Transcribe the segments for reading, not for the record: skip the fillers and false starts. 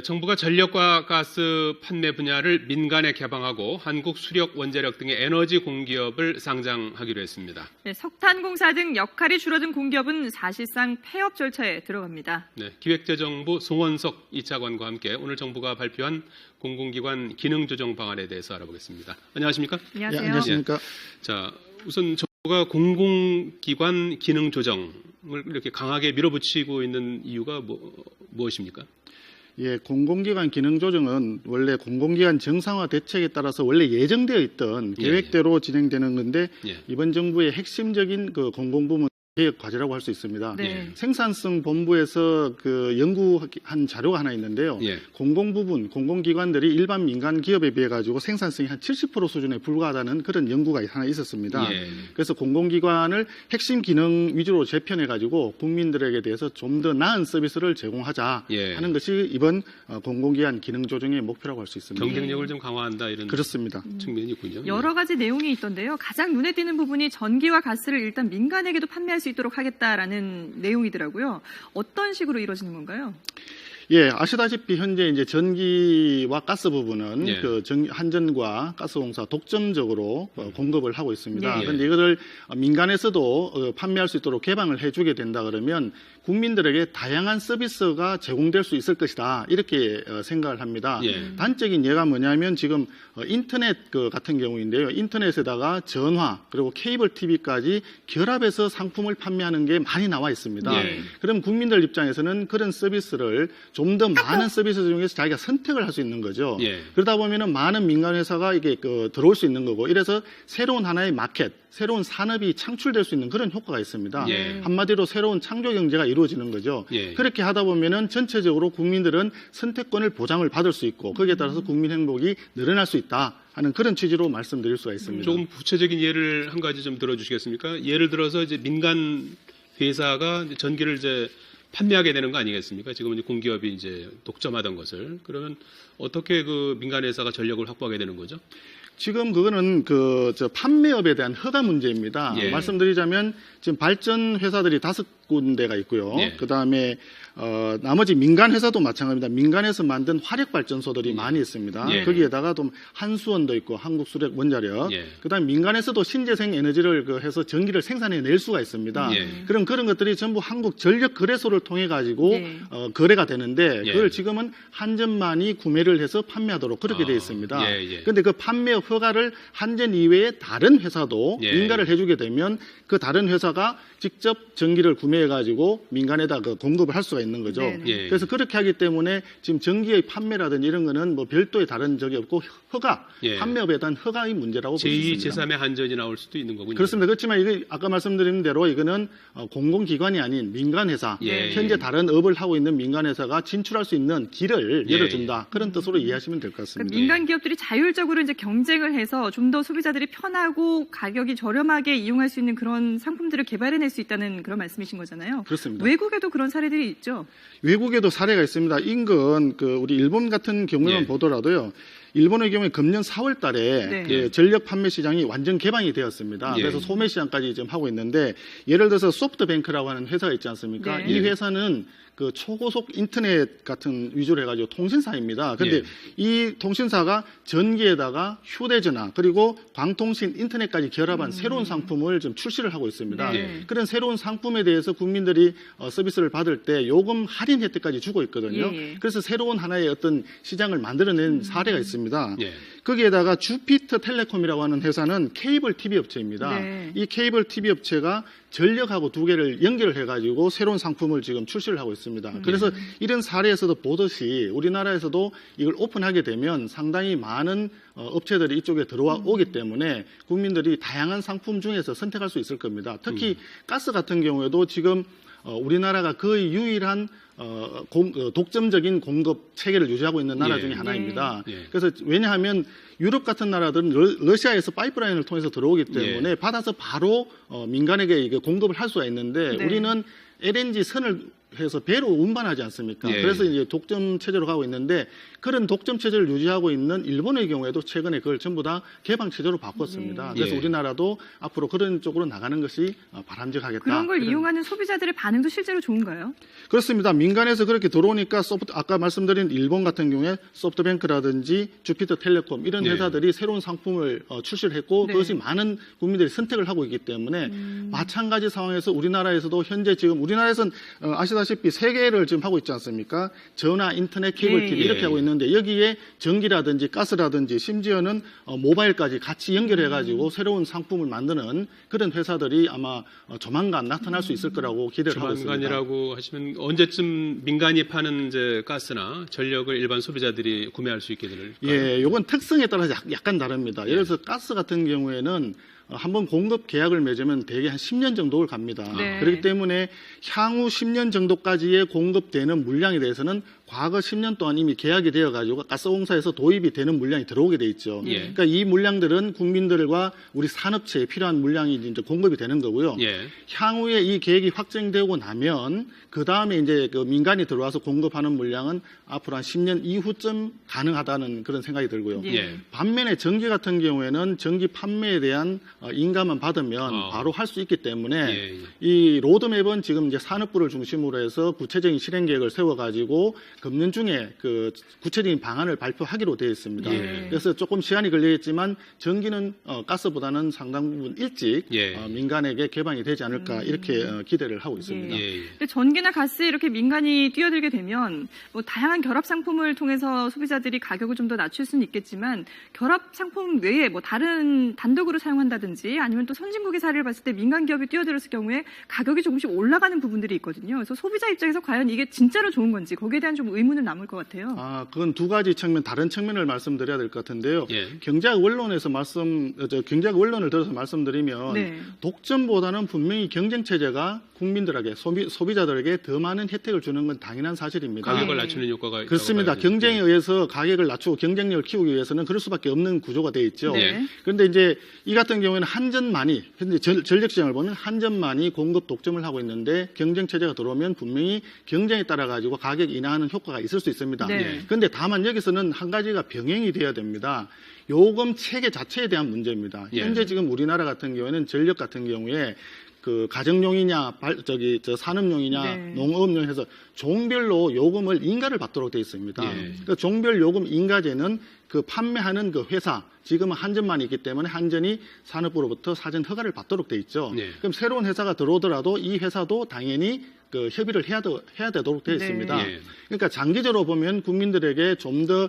정부가 전력과 가스 판매 분야를 민간에 개방하고 한국수력원자력 등의 에너지 공기업을 상장하기로 했습니다. 네, 석탄공사 등 역할이 줄어든 공기업은 사실상 폐업 절차에 들어갑니다. 네, 기획재정부 송원석 2차관과 함께 오늘 정부가 발표한 공공기관 기능조정 방안에 대해서 알아보겠습니다. 안녕하십니까? 안녕하세요. 예, 안녕하십니까? 자, 우선 정부가 공공기관 기능조정을 이렇게 강하게 밀어붙이고 있는 이유가 무엇입니까? 예, 공공기관 기능 조정은 원래 공공기관 정상화 대책에 따라서 원래 예정되어 있던 계획대로 진행되는 건데 이번 정부의 핵심적인 그 공공부문 개혁 과제라고 할 수 있습니다. 네. 생산성 본부에서 그 연구한 자료가 하나 있는데요. 공공부문, 공공기관들이 일반 민간 기업에 비해 가지고 생산성이 한 70% 수준에 불과하다는 그런 연구가 하나 있었습니다. 그래서 공공기관을 핵심 기능 위주로 재편해 가지고 국민들에게 대해서 좀 더 나은 서비스를 제공하자 하는 것이 이번 공공기관 기능 조정의 목표라고 할 수 있습니다. 경쟁력을 좀 강화한다 이런 그렇습니다. 측면이 있군요. 여러 가지 내용이 있던데요. 가장 눈에 띄는 부분이 전기와 가스를 일단 민간에게도 판매할 수 있도록 하겠다라는 내용이더라고요. 어떤 식으로 이루어지는 건가요? 예, 아시다시피 현재 이제 전기와 가스 부분은 그 한전과 가스공사 독점적으로 공급을 하고 있습니다. 그런데 이거를 민간에서도 판매할 수 있도록 개방을 해주게 된다 그러면 국민들에게 다양한 서비스가 제공될 수 있을 것이다 이렇게 생각을 합니다. 단적인 예가 뭐냐면 지금 인터넷 같은 경우인데요. 인터넷에다가 전화 그리고 케이블 TV까지 결합해서 상품을 판매하는 게 많이 나와 있습니다. 그럼 국민들 입장에서는 그런 서비스를 좀 더 많은 서비스 중에서 자기가 선택을 할 수 있는 거죠. 그러다 보면은 많은 민간 회사가 이게 들어올 수 있는 거고 이래서 새로운 하나의 마켓, 새로운 산업이 창출될 수 있는 그런 효과가 있습니다. 한마디로 새로운 창조 경제가 이루어지는 거죠. 그렇게 하다 보면은 전체적으로 국민들은 선택권을 보장을 받을 수 있고 거기에 따라서 국민 행복이 늘어날 수 있다 하는 그런 취지로 말씀드릴 수가 있습니다. 조금 구체적인 예를 한 가지 좀 들어주시겠습니까? 예를 들어서 이제 민간 회사가 전기를 이제 판매하게 되는 거 아니겠습니까? 지금 이제 공기업이 이제 독점하던 것을 그러면 어떻게 그 민간 회사가 전력을 확보하게 되는 거죠? 지금 그거는 판매업에 대한 허가 문제입니다. 말씀드리자면 지금 발전 회사들이 5군데가 있고요. 그 다음에 나머지 민간 회사도 마찬가지입니다. 민간에서 만든 화력 발전소들이 많이 있습니다. 거기에다가 또 한수원도 있고 한국수력원자력. 그 다음에 민간에서도 신재생 에너지를 해서 전기를 생산해낼 수가 있습니다. 그럼 그런 것들이 전부 한국전력거래소를 통해 가지고 거래가 되는데 그걸 지금은 한전만이 구매를 해서 판매하도록 그렇게 되어 있습니다. 그런데 그 판매업 허가를 한전 이외에 다른 회사도 인가를 해주게 되면 그 다른 회사가 직접 전기를 구매해가지고 민간에다 공급을 할 수가 있는 거죠. 그래서 그렇게 하기 때문에 지금 전기의 판매라든지 이런 거는 뭐 별도의 다른 적이 없고 허가, 판매업에 대한 허가의 문제라고 볼 수 있습니다. 제2, 제3의 한전이 나올 수도 있는 거군요. 그렇습니다. 그렇지만 이게 아까 말씀드린 대로 이거는 공공기관이 아닌 민간회사, 현재 다른 업을 하고 있는 민간회사가 진출할 수 있는 길을 열어준다. 그런 뜻으로 이해하시면 될 것 같습니다. 그러니까 민간 기업들이 자율적으로 이제 경쟁을 해서 좀 더 소비자들이 편하고 가격이 저렴하게 이용할 수 있는 그런 상품들을 개발해낼 수 있다는 그런 말씀이신 거잖아요. 그렇습니다. 외국에도 그런 사례들이 있죠. 외국에도 사례가 있습니다. 인근 우리 일본 같은 경우만 보더라도요. 일본의 경우에 금년 4월 달에 전력 판매 시장이 완전 개방이 되었습니다. 그래서 소매 시장까지 지금 하고 있는데 예를 들어서 소프트뱅크라고 하는 회사가 있지 않습니까? 이 회사는 그 초고속 인터넷 같은 위주로 해가지고 통신사입니다. 그런데 이 통신사가 전기에다가 휴대전화 그리고 광통신 인터넷까지 결합한 새로운 상품을 좀 출시를 하고 있습니다. 그런 새로운 상품에 대해서 국민들이 서비스를 받을 때 요금 할인 혜택까지 주고 있거든요. 그래서 새로운 하나의 어떤 시장을 만들어낸 사례가 있습니다. 거기에다가 주피터 텔레콤이라고 하는 회사는 케이블 TV 업체입니다. 이 케이블 TV 업체가 전력하고 두 개를 연결을 해가지고 새로운 상품을 지금 출시를 하고 있습니다. 그래서 이런 사례에서도 보듯이 우리나라에서도 이걸 오픈하게 되면 상당히 많은 업체들이 이쪽에 들어와 오기 때문에 국민들이 다양한 상품 중에서 선택할 수 있을 겁니다. 특히 가스 같은 경우에도 지금 우리나라가 거의 유일한 독점적인 공급 체계를 유지하고 있는 나라 중에 하나입니다. 그래서 왜냐하면 유럽 같은 나라들은 러시아에서 파이프라인을 통해서 들어오기 때문에 받아서 바로 민간에게 공급을 할 수가 있는데 우리는 LNG 선을 해서 배로 운반하지 않습니까? 예. 그래서 이제 독점 체제로 가고 있는데 그런 독점 체제를 유지하고 있는 일본의 경우에도 최근에 그걸 전부 다 개방 체제로 바꿨습니다. 그래서 예. 우리나라도 앞으로 그런 쪽으로 나가는 것이 바람직하겠다. 그런 걸 이런. 이용하는 소비자들의 반응도 실제로 좋은가요? 그렇습니다. 민간에서 그렇게 들어오니까 아까 말씀드린 일본 같은 경우에 소프트뱅크라든지 주피터텔레콤 이런 네. 회사들이 새로운 상품을 출시를 했고 네. 그것이 많은 국민들이 선택을 하고 있기 때문에 마찬가지 상황에서 우리나라에서도 현재 지금 우리나라에서는 아시다시피 세 개를 지금 하고 있지 않습니까? 전화, 인터넷, 케이블 TV 예. 이렇게 하고 있는데 여기에 전기라든지 가스라든지 심지어는 모바일까지 같이 연결해가지고 새로운 상품을 만드는 그런 회사들이 아마 조만간 나타날 수 있을 거라고 기대를 하고 있습니다. 조만간이라고 하시면 언제쯤 민간이 파는 이제 가스나 전력을 일반 소비자들이 구매할 수 있게 될까요? 예, 요건 특성에 따라서 약간 다릅니다. 예를 들어서 가스 같은 경우에는 한번 공급 계약을 맺으면 대개 한 10년 정도를 갑니다. 네. 그렇기 때문에 향후 10년 정도까지의 공급되는 물량에 대해서는 과거 10년 동안 이미 계약이 되어가지고 가스공사에서 도입이 되는 물량이 들어오게 돼 있죠. 예. 그러니까 이 물량들은 국민들과 우리 산업체에 필요한 물량이 이제 공급이 되는 거고요. 예. 향후에 이 계획이 확정되고 나면 그 다음에 이제 그 민간이 들어와서 공급하는 물량은 앞으로 한 10년 이후쯤 가능하다는 그런 생각이 들고요. 예. 반면에 전기 같은 경우에는 전기 판매에 대한 인가만 받으면 바로 할 수 있기 때문에 예. 이 로드맵은 지금 이제 산업부를 중심으로 해서 구체적인 실행 계획을 세워가지고 금년 중에 그 구체적인 방안을 발표하기로 되어 있습니다. 예. 그래서 조금 시간이 걸리겠지만 전기는 가스보다는 상당 부분 일찍 예. 민간에게 개방이 되지 않을까 이렇게 기대를 하고 있습니다. 예. 예. 근데 전기나 가스 이렇게 민간이 뛰어들게 되면 뭐 다양한 결합 상품을 통해서 소비자들이 가격을 좀 더 낮출 수는 있겠지만 결합 상품 외에 뭐 다른 단독으로 사용한다든지 아니면 또 선진국의 사례를 봤을 때 민간 기업이 뛰어들었을 경우에 가격이 조금씩 올라가는 부분들이 있거든요. 그래서 소비자 입장에서 과연 이게 진짜로 좋은 건지 거기에 대한 좀 의문은 남을 것 같아요. 그건 두 가지 측면, 다른 측면을 말씀드려야 될 것 같은데요. 예. 경제학 원론에서 경제학 원론을 들어서 말씀드리면 네. 독점보다는 분명히 경쟁 체제가 국민들에게 소비자들에게 더 많은 혜택을 주는 건 당연한 사실입니다. 가격을 낮추는 효과가 있다고 그렇습니다. 봐야죠. 경쟁에 예. 의해서 가격을 낮추고 경쟁력을 키우기 위해서는 그럴 수밖에 없는 구조가 되어 있죠. 네. 그런데 이제 이 같은 경우에는 한전만이 현재 전력 시장을 보면 한전만이 공급 독점을 하고 있는데 경쟁 체제가 들어오면 분명히 경쟁에 따라 가지고 가격 인하하는 효과가 있을 수 있습니다. 네. 그런데 다만 여기서는 한 가지가 병행이 돼야 됩니다. 요금 체계 자체에 대한 문제입니다. 예. 현재 지금 우리나라 같은 경우에는 전력 같은 경우에 그 가정용이냐, 산업용이냐, 네. 농업용 해서 종별로 요금을 인가를 받도록 되어 있습니다. 예. 그 종별 요금 인가제는 그 판매하는 그 회사, 지금은 한전만 있기 때문에 한전이 산업부로부터 사전 허가를 받도록 되어 있죠. 네. 그럼 새로운 회사가 들어오더라도 이 회사도 당연히 그 협의를 해야 되도록 되어 네. 있습니다. 예. 그러니까 장기적으로 보면 국민들에게 좀 더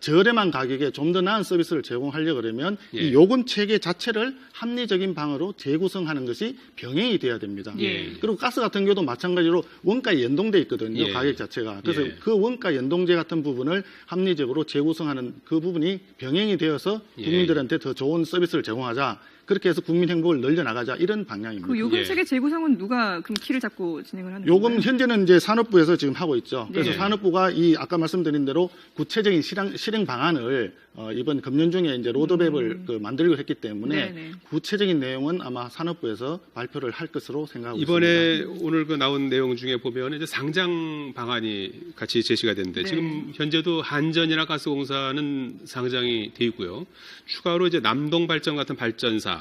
저렴한 가격에 좀 더 나은 서비스를 제공하려고 그러면 예. 이 요금 체계 자체를 합리적인 방으로 재구성하는 것이 병행이 돼야 됩니다. 예. 그리고 가스 같은 경우도 마찬가지로 원가에 연동돼 있거든요. 예. 가격 자체가. 그래서 예. 그 원가 연동제 같은 부분을 합리적으로 재구성하는 그 부분이 병행이 되어서 예. 국민들한테 더 좋은 서비스를 제공하자. 그렇게 해서 국민 행복을 늘려나가자 이런 방향입니다. 그 요금 예. 체계 재구성은 누가 그럼 키를 잡고 진행을 하는 요금 건가요? 현재는 이제 산업부에서 지금 하고 있죠. 그래서 네. 산업부가 이 아까 말씀드린 대로 구체적인 실행 방안을 이번 금년 중에 이제 로드맵을 만들기로 했기 때문에 네네. 구체적인 내용은 아마 산업부에서 발표를 할 것으로 생각하고 이번에 있습니다. 오늘 그 나온 내용 중에 보면 이제 상장 방안이 같이 제시가 됐는데 네. 지금 현재도 한전이나 가스공사는 상장이 돼 있고요. 추가로 이제 남동발전 같은 발전사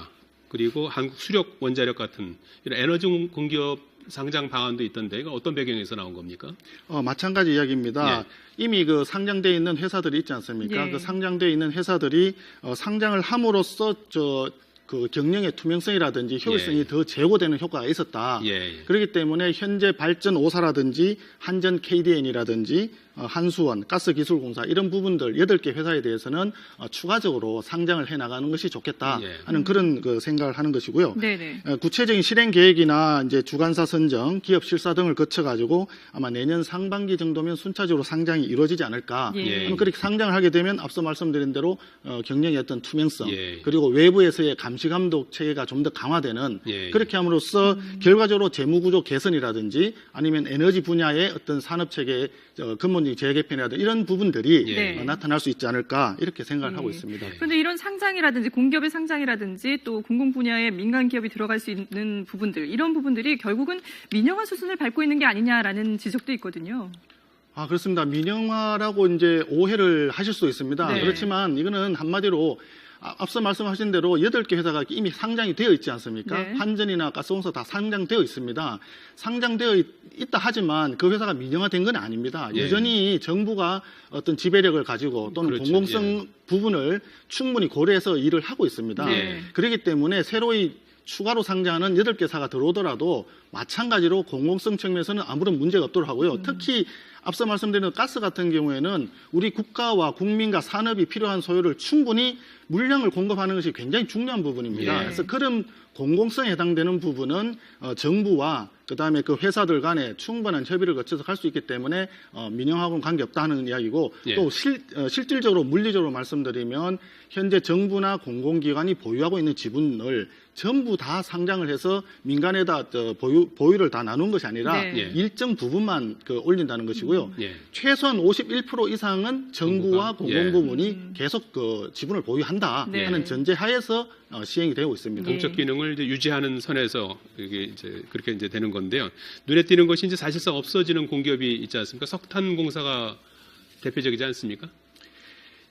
그리고 한국 수력 원자력 같은 이런 에너지 공기업 상장 방안도 있던데 이건 어떤 배경에서 나온 겁니까? 마찬가지 이야기입니다. 이미 그 상장되어 있는 회사들이 있지 않습니까? 예. 그 상장되어 있는 회사들이 상장을 함으로써 그 경영의 투명성이라든지 효율성이 예. 더 제고되는 효과가 있었다. 예. 그렇기 때문에 현재 발전 5사라든지 한전 KDN이라든지 한수원, 가스기술공사 이런 부분들 8개 회사에 대해서는 추가적으로 상장을 해나가는 것이 좋겠다 예. 하는 그런 그 생각을 하는 것이고요. 네네. 구체적인 실행 계획이나 이제 주관사 선정, 기업 실사 등을 거쳐가지고 아마 내년 상반기 정도면 순차적으로 상장이 이루어지지 않을까. 예. 그럼 그렇게 상장을 하게 되면 앞서 말씀드린 대로 경영의 어떤 투명성 예. 그리고 외부에서의 감시 감시감독 체계가 좀 더 강화되는 예. 그렇게 함으로써 결과적으로 재무구조 개선이라든지 아니면 에너지 분야의 어떤 산업체계의 근본적인 재개편이라든지 이런 부분들이 예. 나타날 수 있지 않을까 이렇게 생각을 하고 있습니다. 그런데 이런 상장이라든지 공기업의 상장이라든지 또 공공 분야의 민간 기업이 들어갈 수 있는 부분들 이런 부분들이 결국은 민영화 수순을 밟고 있는 게 아니냐라는 지적도 있거든요. 그렇습니다. 민영화라고 이제 오해를 하실 수도 있습니다. 네. 그렇지만 이거는 한마디로 앞서 말씀하신 대로 8개 회사가 이미 상장이 되어 있지 않습니까? 네. 한전이나 가스공사 다 상장되어 있습니다. 상장되어 있다 하지만 그 회사가 민영화된 건 아닙니다. 예. 여전히 정부가 어떤 지배력을 가지고 또는 그렇죠. 공공성 부분을 충분히 고려해서 일을 하고 있습니다. 네. 그렇기 때문에 새로이 추가로 상장하는 8개사가 들어오더라도 마찬가지로 공공성 측면에서는 아무런 문제가 없도록 하고요. 특히 앞서 말씀드린 가스 같은 경우에는 우리 국가와 국민과 산업이 필요한 소요를 충분히 물량을 공급하는 것이 굉장히 중요한 부분입니다. 예. 그래서 그런 공공성에 해당되는 부분은 정부와 그다음에 그 회사들 간에 충분한 협의를 거쳐서 할 수 있기 때문에 민영하고는 관계없다 하는 이야기고 예. 또 실질적으로 물리적으로 말씀드리면 현재 정부나 공공기관이 보유하고 있는 지분을 전부 다 상장을 해서 민간에다 보유를 다 나눈 것이 아니라 네. 예. 일정 부분만 올린다는 것이고요. 예. 최소한 51% 이상은 정부와 정부가? 예. 공공부문이 계속 그 지분을 보유한다 네. 하는 전제하에서 시행이 되고 있습니다. 예. 공적 기능을 이제 유지하는 선에서 이게 이제 그렇게 이제 되는 건데요. 눈에 띄는 것이 이제 사실상 없어지는 공기업이 있지 않습니까? 석탄공사가 대표적이지 않습니까?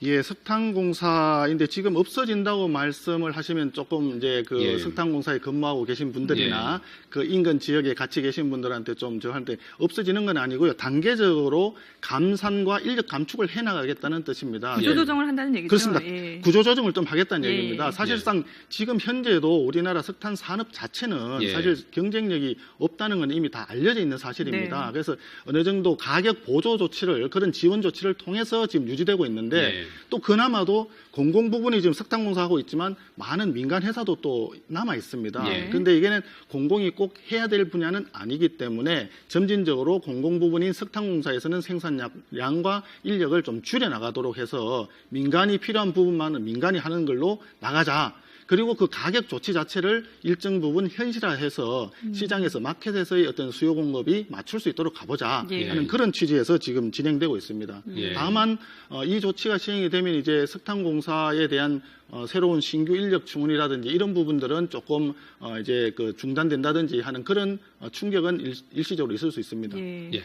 예, 석탄공사인데 지금 없어진다고 말씀을 하시면 조금 이제 그 예. 석탄공사에 근무하고 계신 분들이나 그 인근 지역에 같이 계신 분들한테 좀 저한테 없어지는 건 아니고요. 단계적으로 감산과 인력 감축을 해나가겠다는 뜻입니다. 구조조정을 한다는 얘기죠. 그렇습니다. 예. 구조조정을 좀 하겠다는 예. 얘기입니다. 사실상 지금 현재도 우리나라 석탄 산업 자체는 예. 사실 경쟁력이 없다는 건 이미 다 알려져 있는 사실입니다. 네. 그래서 어느 정도 가격 보조 조치를 그런 지원 조치를 통해서 지금 유지되고 있는데 예. 또 그나마도 공공 부분이 지금 석탄공사하고 있지만 많은 민간 회사도 또 남아 있습니다. 예. 그런데 이게는 공공이 꼭 해야 될 분야는 아니기 때문에 점진적으로 공공 부분인 석탄공사에서는 생산량과 인력을 좀 줄여 나가도록 해서 민간이 필요한 부분만은 민간이 하는 걸로 나가자. 그리고 그 가격 조치 자체를 일정 부분 현실화해서 시장에서 마켓에서의 어떤 수요 공급이 맞출 수 있도록 가보자 예. 하는 그런 취지에서 지금 진행되고 있습니다. 예. 다만 이 조치가 시행이 되면 이제 석탄공사에 대한 새로운 신규 인력 충원이라든지 이런 부분들은 조금 이제 그 중단된다든지 하는 그런 충격은 일시적으로 있을 수 있습니다. 예. 예.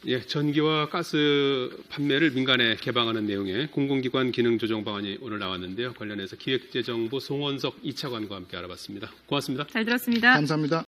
예, 전기와 가스 판매를 민간에 개방하는 내용의 공공기관 기능 조정 방안이 오늘 나왔는데요. 관련해서 기획재정부 송원석 2차관과 함께 알아봤습니다. 고맙습니다. 잘 들었습니다. 감사합니다.